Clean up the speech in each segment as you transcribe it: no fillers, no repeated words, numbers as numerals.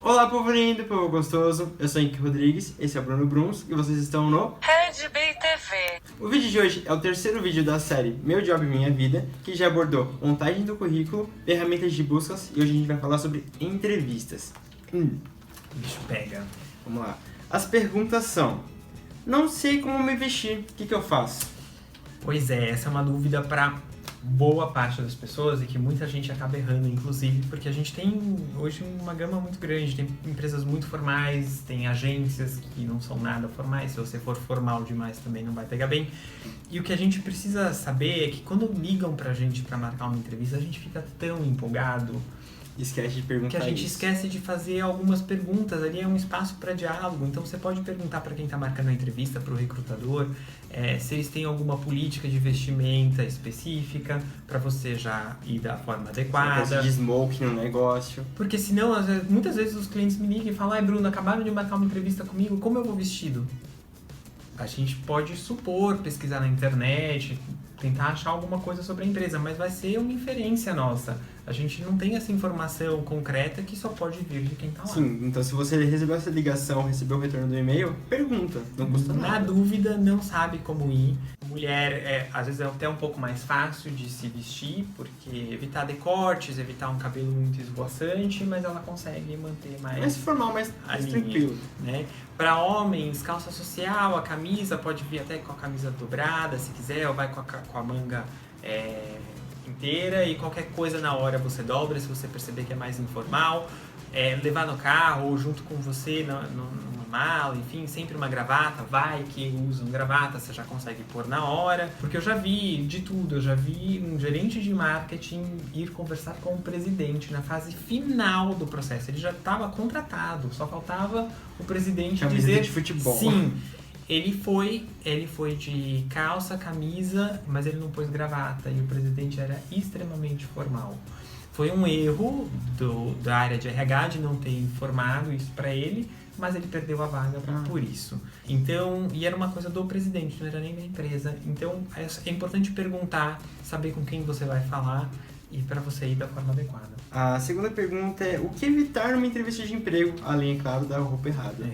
Olá, povo lindo, povo gostoso. Eu sou Henrique Rodrigues, esse é o Bruno Bruns e vocês estão no Red Bay TV. O vídeo de hoje é o terceiro vídeo da série Meu Job Minha Vida, que já abordou montagem do currículo, ferramentas de buscas e hoje a gente vai falar sobre entrevistas. O bicho pega. Vamos lá. As perguntas são: não sei como me vestir, o que eu faço? Pois é, essa é uma dúvida para boa parte das pessoas e que muita gente acaba errando, inclusive, porque a gente tem hoje uma gama muito grande, tem empresas muito formais, tem agências que não são nada formais, se você for formal demais também não vai pegar bem. E o que a gente precisa saber é que quando ligam pra gente para marcar uma entrevista, a gente fica tão empolgado Esquece de perguntar que a gente isso. esquece de fazer algumas perguntas. Ali é um espaço para diálogo, então você pode perguntar para quem está marcando a entrevista, para o recrutador, se eles têm alguma política de vestimenta específica para você já ir da forma adequada. De smoke no negócio. Porque senão, muitas vezes os clientes me ligam e falam: ai, Bruno, acabaram de marcar uma entrevista comigo, como eu vou vestido? A gente pode supor, pesquisar na internet, tentar achar alguma coisa sobre a empresa, mas vai ser uma inferência nossa. A gente não tem essa informação concreta que só pode vir de quem está lá. Sim, então se você recebeu essa ligação, recebeu o retorno do e-mail, pergunta, não custa Na nada. dúvida, não sabe como ir. Mulher, às vezes é até um pouco mais fácil de se vestir, porque evitar decotes, evitar um cabelo muito esvoaçante, mas ela consegue manter mais Mais formal, mais linha, tranquilo. né? Para homens, calça social, a camisa pode vir até com a camisa dobrada, se quiser, ou vai com a manga inteira, e qualquer coisa na hora você dobra, se você perceber que é mais informal. Levar no carro ou junto com você numa mala, enfim, sempre uma gravata, vai que usam gravata, você já consegue pôr na hora, porque eu já vi de tudo, eu já vi um gerente de marketing ir conversar com o presidente na fase final do processo, ele já estava contratado, só faltava o presidente Camisa dizer de futebol. sim. Ele foi de calça, camisa, mas ele não pôs gravata e o presidente era extremamente formal. Foi um erro da área de RH de não ter informado isso para ele, mas ele perdeu a vaga por isso. Então, e era uma coisa do presidente, não era nem da empresa. Então, é importante perguntar, saber com quem você vai falar e para você ir da forma adequada. A segunda pergunta é: o que evitar numa entrevista de emprego, além, é claro, da roupa errada?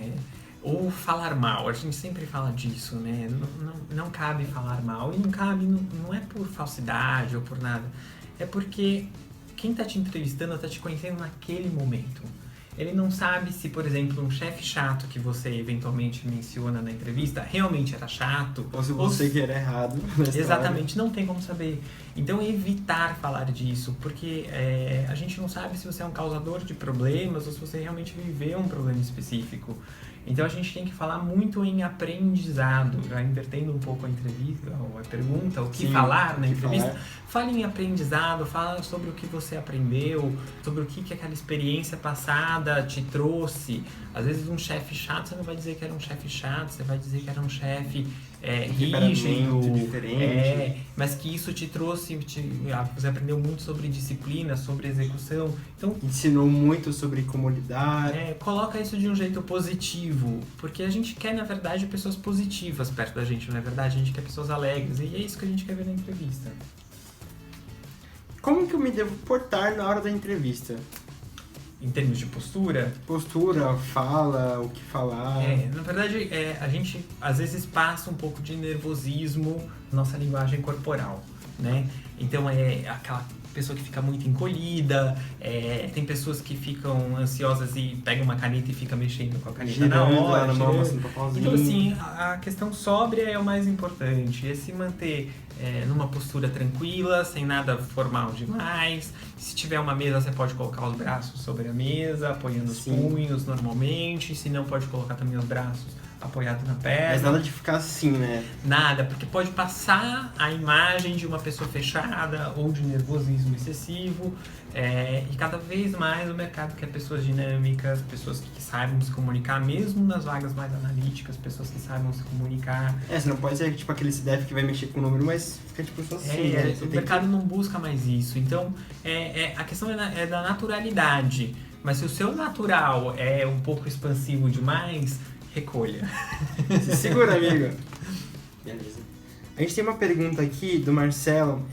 Ou falar mal, a gente sempre fala disso, né? Não cabe falar mal, e não cabe, não é por falsidade ou por nada, é porque quem está te entrevistando está te conhecendo naquele momento. Ele não sabe se, por exemplo, um chefe chato que você eventualmente menciona na entrevista realmente era chato. Ou se você que era errado. Exatamente, não tem como saber. Então, evitar falar disso, porque a gente não sabe se você é um causador de problemas ou se você realmente viveu um problema específico. Então, a gente tem que falar muito em aprendizado, já invertendo um pouco a entrevista, ou a pergunta, o que falar na entrevista. Fale em aprendizado, fala sobre o que você aprendeu, sobre o que aquela experiência passada te trouxe. Às vezes um chefe chato, você não vai dizer que era um chefe chato, você vai dizer que era um chefe rígido, diferente. mas que isso te trouxe, você aprendeu muito sobre disciplina, sobre execução. Então, ensinou muito sobre como lidar. Coloca isso de um jeito positivo, porque a gente quer, na verdade, pessoas positivas perto da gente, não é verdade? A gente quer pessoas alegres, e é isso que a gente quer ver na entrevista. Como que eu me devo portar na hora da entrevista? Em termos de postura? Postura, fala, o que falar. Na verdade, a gente às vezes passa um pouco de nervosismo na nossa linguagem corporal, né? Então é aquela pessoa que fica muito encolhida, tem pessoas que ficam ansiosas e pegam uma caneta e fica mexendo com a caneta na hora. Então assim, a questão sóbria é o mais importante, é se manter numa postura tranquila, sem nada formal demais. Se tiver uma mesa, você pode colocar os braços sobre a mesa, apoiando os punhos normalmente, se não, pode colocar também os braços apoiado na perna. Mas nada de ficar assim, né? Nada, porque pode passar a imagem de uma pessoa fechada ou de nervosismo excessivo. E cada vez mais o mercado quer pessoas dinâmicas, pessoas que saibam se comunicar, mesmo nas vagas mais analíticas, pessoas que saibam se comunicar. Você não pode ser tipo aquele CDF que vai mexer com o número, mas fica tipo assim, né? O mercado não busca mais isso. Então, a questão é da naturalidade. Mas se o seu natural é um pouco expansivo demais, recolha. Se segura, amigo. Beleza. A gente tem uma pergunta aqui do Marcelo.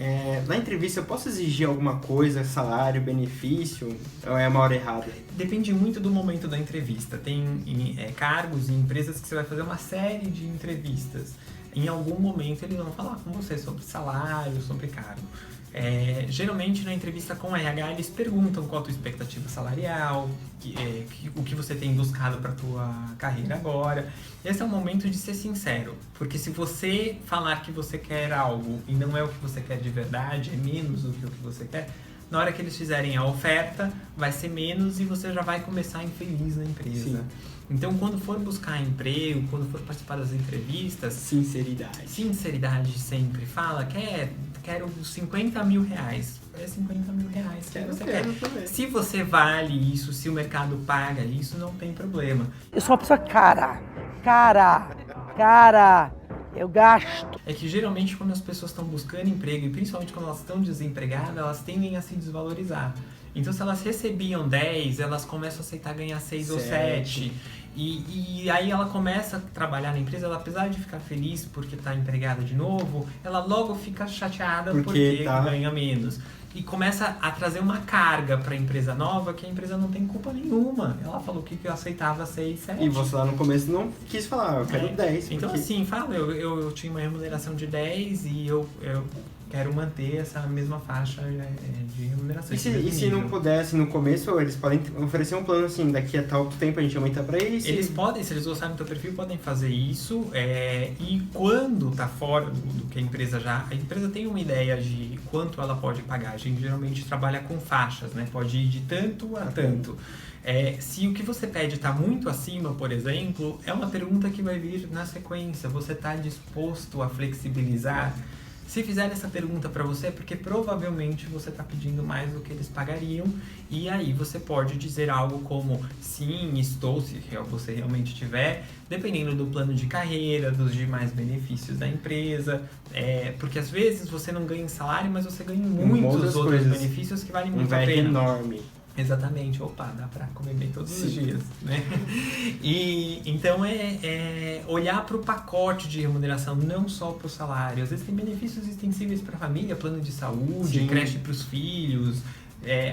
Na entrevista, eu posso exigir alguma coisa, salário, benefício? Ou é uma hora errada? Depende muito do momento da entrevista. Tem cargos e empresas que você vai fazer uma série de entrevistas. Em algum momento eles vão falar com você sobre salário, sobre cargo. Geralmente na entrevista com o RH eles perguntam qual a tua expectativa salarial, o que você tem buscado para a tua carreira agora. Esse é o momento de ser sincero, porque se você falar que você quer algo e não é o que você quer de verdade, é menos do que o que você quer, na hora que eles fizerem a oferta vai ser menos e você já vai começar infeliz na empresa. Sim. Então, quando for buscar emprego, quando for participar das entrevistas... Sinceridade sempre. Fala, quero 50 mil reais. É 50 mil reais que você quer. Se você vale isso, se o mercado paga isso, não tem problema. Eu sou uma pessoa cara. Eu gasto. É que geralmente quando as pessoas estão buscando emprego, e principalmente quando elas estão desempregadas, elas tendem a se desvalorizar. Então, se elas recebiam 10, elas começam a aceitar ganhar 6 ou 7. E aí ela começa a trabalhar na empresa, ela, apesar de ficar feliz porque está empregada de novo, ela logo fica chateada porque ganha menos. E começa a trazer uma carga para a empresa nova que a empresa não tem culpa nenhuma. Ela falou que eu aceitava 6, 7. E você lá no começo não quis falar, eu quero 10. Então assim, eu tinha uma remuneração de 10 e eu quero manter essa mesma faixa de remuneração. E se não pudesse no começo, eles podem oferecer um plano assim, daqui a tal tempo a gente aumenta pra isso? Eles podem, se eles gostarem do teu perfil, podem fazer isso. E quando tá fora do que a empresa tem uma ideia de quanto ela pode pagar. A gente geralmente trabalha com faixas, né? Pode ir de tanto a tanto. Se o que você pede está muito acima, por exemplo, é uma pergunta que vai vir na sequência. Você está disposto a flexibilizar? Se fizerem essa pergunta para você, é porque provavelmente você está pedindo mais do que eles pagariam, e aí você pode dizer algo como sim, estou, se você realmente tiver, dependendo do plano de carreira, dos demais benefícios da empresa, porque às vezes você não ganha em salário, mas você ganha muitos outros benefícios que valem muito a pena. Enorme. Exatamente, dá pra comer bem todos os dias, né? E então olhar para o pacote de remuneração, não só para o salário. Às vezes tem benefícios extensíveis para a família, plano de saúde, creche para os filhos.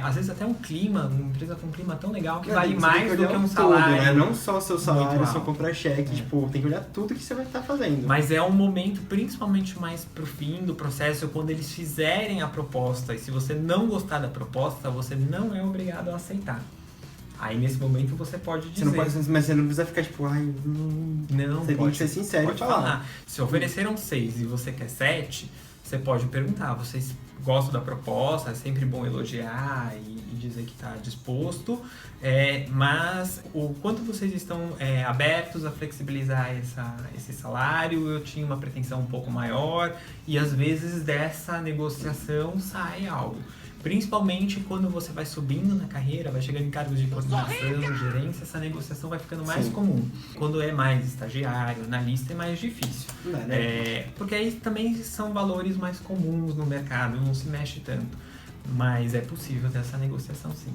Às vezes até uma empresa com um clima tão legal que vale mais do que um salário. Tudo, né? Não só seu salário, só comprar cheque, tem que olhar tudo que você vai estar fazendo. Mas é um momento, principalmente mais pro fim do processo, quando eles fizerem a proposta, e se você não gostar da proposta, você não é obrigado a aceitar. Aí nesse momento você pode dizer. Mas você não precisa ficar não, você tem que ser sincero e falar. Se ofereceram 6 e você quer 7, você pode perguntar, vocês gostam da proposta, é sempre bom elogiar e dizer que está disposto, mas o quanto vocês estão abertos a flexibilizar esse salário? Eu tinha uma pretensão um pouco maior e às vezes dessa negociação sai algo. Principalmente quando você vai subindo na carreira, vai chegando em cargos de coordenação, gerência, essa negociação vai ficando mais comum. Quando é mais estagiário, analista, é mais difícil. Porque aí também são valores mais comuns no mercado, não se mexe tanto. Mas é possível ter essa negociação, sim.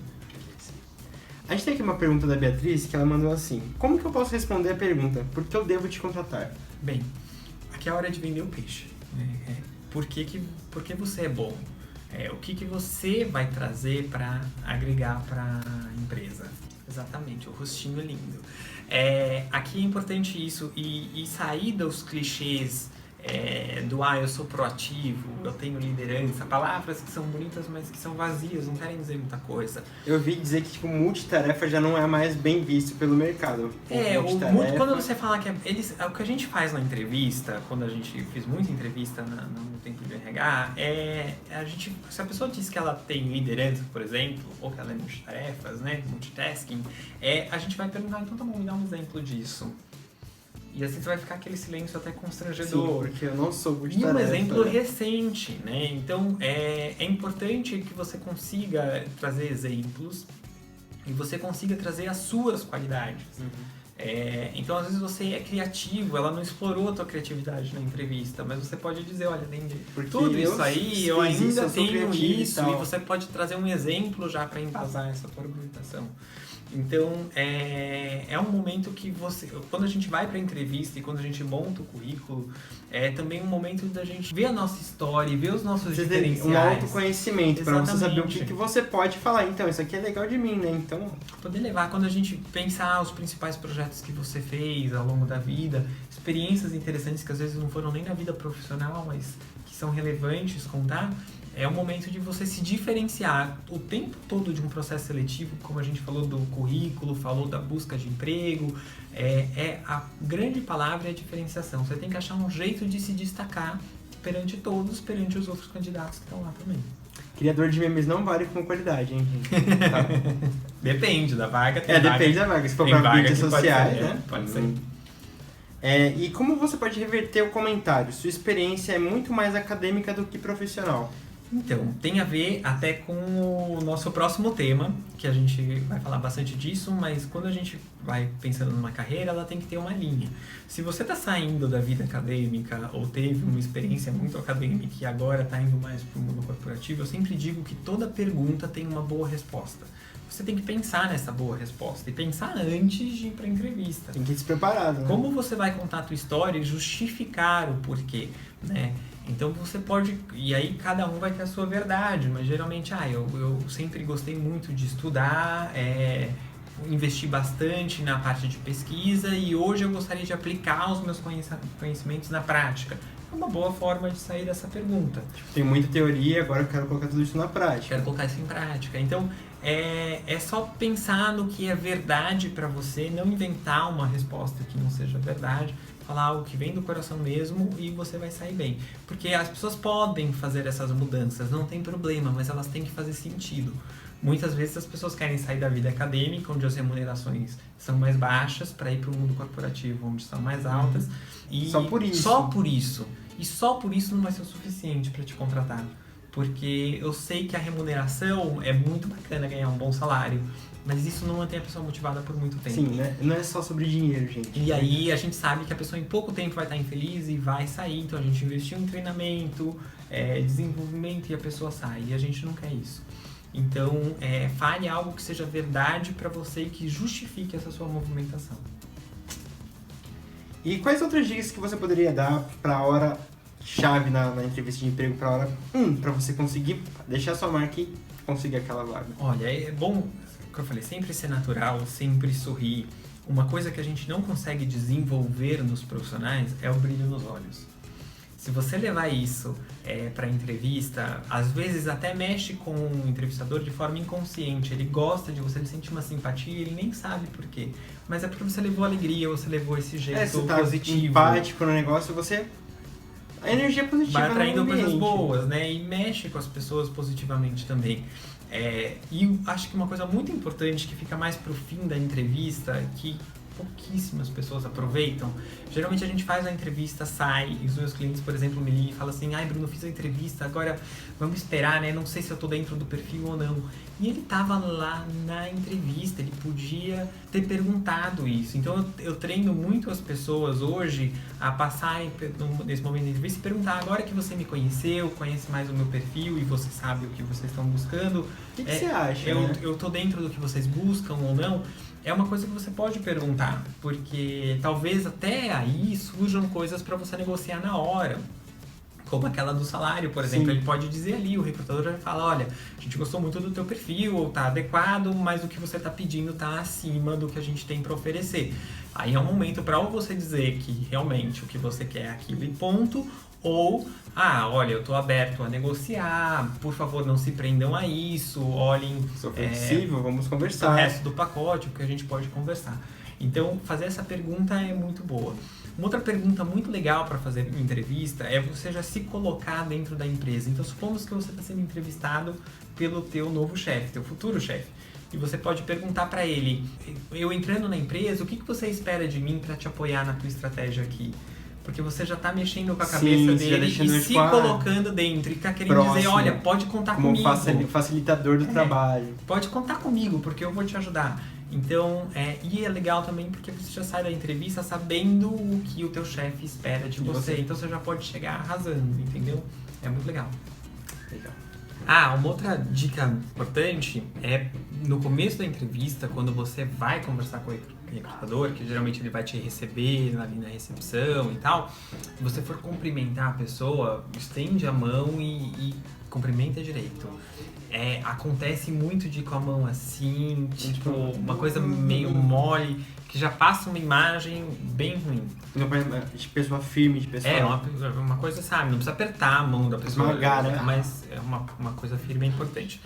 A gente tem aqui uma pergunta da Beatriz que ela mandou assim: como que eu posso responder a pergunta? Por que eu devo te contratar? Bem, aqui é a hora de vender o peixe. Por que você é bom? O que você vai trazer para agregar para a empresa? Exatamente, o rostinho lindo. Aqui é importante isso e sair dos clichês eu sou proativo, eu tenho liderança, palavras que são bonitas, mas que são vazias, não querem dizer muita coisa. Eu vi dizer que multitarefa já não é mais bem visto pelo mercado. Quando você fala que o que a gente faz na entrevista, quando a gente fez muita entrevista no tempo de RH, se a pessoa diz que ela tem liderança, por exemplo, ou que ela é multitarefas, né, multitasking, a gente vai perguntar, então tá bom, me dá um exemplo disso. E assim você vai ficar aquele silêncio até constrangedor. Sim, porque eu não sou multitarefa. E um exemplo recente, né? Então, é importante que você consiga trazer exemplos e você consiga trazer as suas qualidades. Então, às vezes você é criativo, ela não explorou a tua criatividade na entrevista, mas você pode dizer, olha, além de tudo isso aí, eu ainda tenho isso, e você pode trazer um exemplo já para embasar essa tua argumentação. Então, é um momento que você... Quando a gente vai para a entrevista e quando a gente monta o currículo, é também um momento da gente ver a nossa história, ver os nossos Você tem diferenciais. um autoconhecimento para você saber o Exatamente. que você pode falar. Então, isso aqui é legal de mim, né? Então, Poder levar, quando a gente pensar os principais projetos que você fez ao longo da vida, experiências interessantes que às vezes não foram nem na vida profissional, mas que são relevantes contar, é o momento de você se diferenciar o tempo todo de um processo seletivo, como a gente falou do currículo, falou da busca de emprego, a grande palavra é a diferenciação. Você tem que achar um jeito de se destacar perante todos, perante os outros candidatos que estão lá também. criador de memes não vale com qualidade, hein, gente? Tá. Depende da vaga. Tem vaga, Depende da vaga. Se for tem para vaga mídias que pode sociais, ser, né? Pode ser. E como você pode reverter o comentário? Sua experiência é muito mais acadêmica do que profissional. Então, tem a ver até com o nosso próximo tema, que a gente vai falar bastante disso, mas quando a gente vai pensando numa carreira, ela tem que ter uma linha. Se você está saindo da vida acadêmica ou teve uma experiência muito acadêmica e agora está indo mais para o mundo corporativo, eu sempre digo que toda pergunta tem uma boa resposta. Você tem que pensar nessa boa resposta e pensar antes de ir para a entrevista. Tem que ir despreparado, né? Como você vai contar a tua história e justificar o porquê, né? Então você pode, e aí cada um vai ter a sua verdade, mas geralmente, eu sempre gostei muito de estudar, investi bastante na parte de pesquisa e hoje eu gostaria de aplicar os meus conhecimentos na prática. É uma boa forma de sair dessa pergunta. Tem muita teoria, agora eu quero colocar tudo isso na prática. Quero colocar isso em prática. Então, é só pensar no que é verdade para você, não inventar uma resposta que não seja verdade, falar algo que vem do coração mesmo e você vai sair bem. Porque as pessoas podem fazer essas mudanças, não tem problema, mas elas têm que fazer sentido. Muitas vezes as pessoas querem sair da vida acadêmica, onde as remunerações são mais baixas, para ir para o mundo corporativo, onde são mais altas. E Só por isso. Só por isso. E só por isso não vai ser o suficiente para te contratar. Porque eu sei que a remuneração é muito bacana ganhar um bom salário, mas isso não mantém a pessoa motivada por muito tempo. Sim, né? Não é só sobre dinheiro, gente. E aí a gente sabe que a pessoa em pouco tempo vai estar infeliz e vai sair, então a gente investiu em treinamento, desenvolvimento e a pessoa sai, e a gente não quer isso. Então, fale algo que seja verdade para você e que justifique essa sua movimentação. E quais outras dicas que você poderia dar para a hora chave na entrevista de emprego, para a hora para você conseguir deixar sua marca e conseguir aquela vaga? Olha, é bom, como eu falei, sempre ser natural, sempre sorrir. Uma coisa que a gente não consegue desenvolver nos profissionais é o brilho nos olhos. Se você levar isso para a entrevista, às vezes até mexe com o entrevistador de forma inconsciente. Ele gosta de você, ele sente uma simpatia, ele nem sabe por quê. Mas é porque você levou alegria, você levou esse jeito Você tá positivo. empático no negócio, a energia positiva Vai atraindo no coisas ambiente. boas, né? E mexe com as pessoas positivamente também. E eu acho que uma coisa muito importante que fica mais pro fim da entrevista, que pouquíssimas pessoas aproveitam. Geralmente a gente faz a entrevista, sai, e os meus clientes, por exemplo, me ligam e falam assim: ai, Bruno, fiz a entrevista, agora vamos esperar, né? Não sei se eu tô dentro do perfil ou não. E ele tava lá na entrevista, ele podia ter perguntado isso. Então eu treino muito as pessoas hoje a passarem nesse momento da entrevista e perguntar: agora que você me conheceu, conhece mais o meu perfil e você sabe o que vocês estão buscando, O que você acha, né? eu tô dentro do que vocês buscam ou não? É uma coisa que você pode perguntar, porque talvez até aí surjam coisas para você negociar na hora. Como aquela do salário, por exemplo. Sim. Ele pode dizer ali, o recrutador vai falar: olha, a gente gostou muito do teu perfil, ou tá adequado, mas o que você tá pedindo tá acima do que a gente tem para oferecer. Aí é um momento para ou você dizer que realmente o que você quer é aquilo e ponto, ou, olha, eu tô aberto a negociar, por favor, não se prendam a isso, olhem Sou flexível, vamos o conversar. resto do pacote, o que a gente pode conversar. Então, fazer essa pergunta é muito boa. Uma outra pergunta muito legal para fazer em entrevista é você já se colocar dentro da empresa. Então, supomos que você está sendo entrevistado pelo teu novo chefe, teu futuro chefe. E você pode perguntar para ele: eu entrando na empresa, o que você espera de mim para te apoiar na tua estratégia aqui? Porque você já tá mexendo com a cabeça Sim, dele já e se colocando dentro. E tá querendo dizer: próximo, olha, pode contar como comigo. facilitador do trabalho. Pode contar comigo, porque eu vou te ajudar. Então, e é legal também porque você já sai da entrevista sabendo o que o teu chefe espera de você. Então você já pode chegar arrasando, entendeu? É muito legal. Legal. Uma outra dica importante é no começo da entrevista, quando você vai conversar com o recrutador, que geralmente ele vai te receber ali na recepção e tal, se você for cumprimentar a pessoa, estende a mão e cumprimenta direito. Acontece muito de ir com a mão assim, tipo, uma coisa meio mole, que já passa uma imagem bem ruim. De pessoa firme, de pessoa... Uma coisa, sabe, não precisa apertar a mão da pessoa, esmagar, né? Mas é uma coisa firme é importante.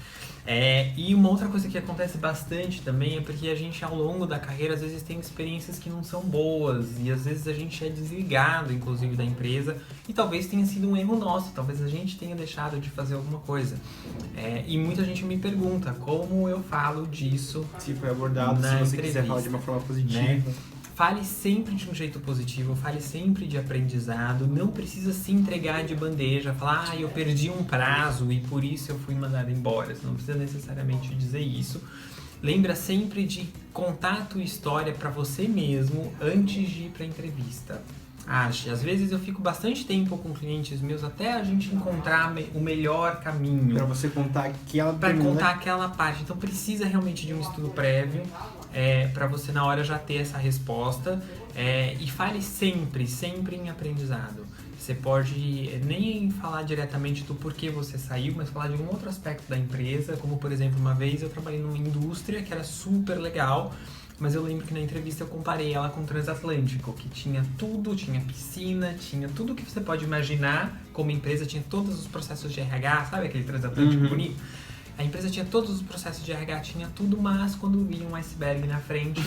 E uma outra coisa que acontece bastante também é porque a gente, ao longo da carreira, às vezes tem experiências que não são boas e às vezes a gente é desligado, inclusive, da empresa, e talvez tenha sido um erro nosso, talvez a gente tenha deixado de fazer alguma coisa. E muita gente me pergunta como eu falo disso. Se foi abordado, se você quiser falar de uma forma positiva. Né? Fale sempre de um jeito positivo, fale sempre de aprendizado, não precisa se entregar de bandeja, falar, eu perdi um prazo e por isso eu fui mandado embora. Você não precisa necessariamente dizer isso. Lembra sempre de contar a tua história para você mesmo antes de ir para a entrevista. Às vezes eu fico bastante tempo com clientes meus até a gente encontrar o melhor caminho. Para você contar aquela Para contar aquela parte. Então precisa realmente de um estudo prévio para você na hora já ter essa resposta. E fale sempre em aprendizado. Você pode nem falar diretamente do porquê você saiu, mas falar de algum outro aspecto da empresa. Como, por exemplo, uma vez eu trabalhei numa indústria que era super legal, mas eu lembro que na entrevista eu comparei ela com o Transatlântico, que tinha tudo, tinha piscina, tinha tudo que você pode imaginar como empresa, tinha todos os processos de RH, sabe aquele Transatlântico bonito? A empresa tinha todos os processos de RH, tinha tudo, mas quando via um iceberg na frente,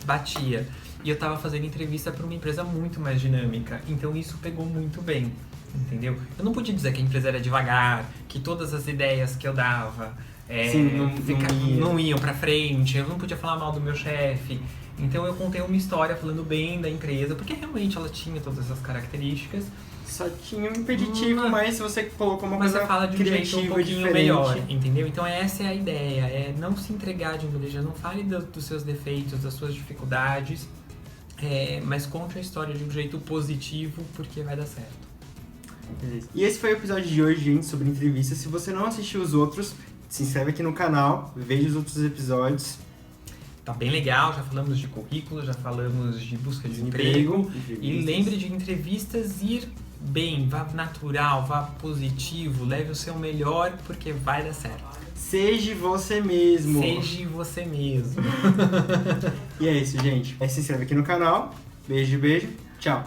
batia. E eu tava fazendo entrevista para uma empresa muito mais dinâmica, então isso pegou muito bem, entendeu? Eu não podia dizer que a empresa era devagar, que todas as ideias que eu dava não iam pra frente, eu não podia falar mal do meu chefe. Então eu contei uma história falando bem da empresa, porque realmente ela tinha todas essas características. Só tinha um impeditivo, mas você colocou uma coisa você fala de um jeito um pouquinho diferente. melhor, entendeu? Então essa é a ideia, não se entregar de bandeja, não fale dos seus defeitos, das suas dificuldades, mas conte a história de um jeito positivo, porque vai dar certo. Beleza. E esse foi o episódio de hoje, gente, sobre entrevista. Se você não assistiu os outros, se inscreve aqui no canal, veja os outros episódios. Tá bem legal, já falamos de currículo, já falamos de busca de emprego. E lembre de entrevistas ir bem, vá natural, vá positivo, leve o seu melhor, porque vai dar certo. Seja você mesmo. Seja você mesmo. E é isso, gente. Se inscreve aqui no canal. Beijo, tchau.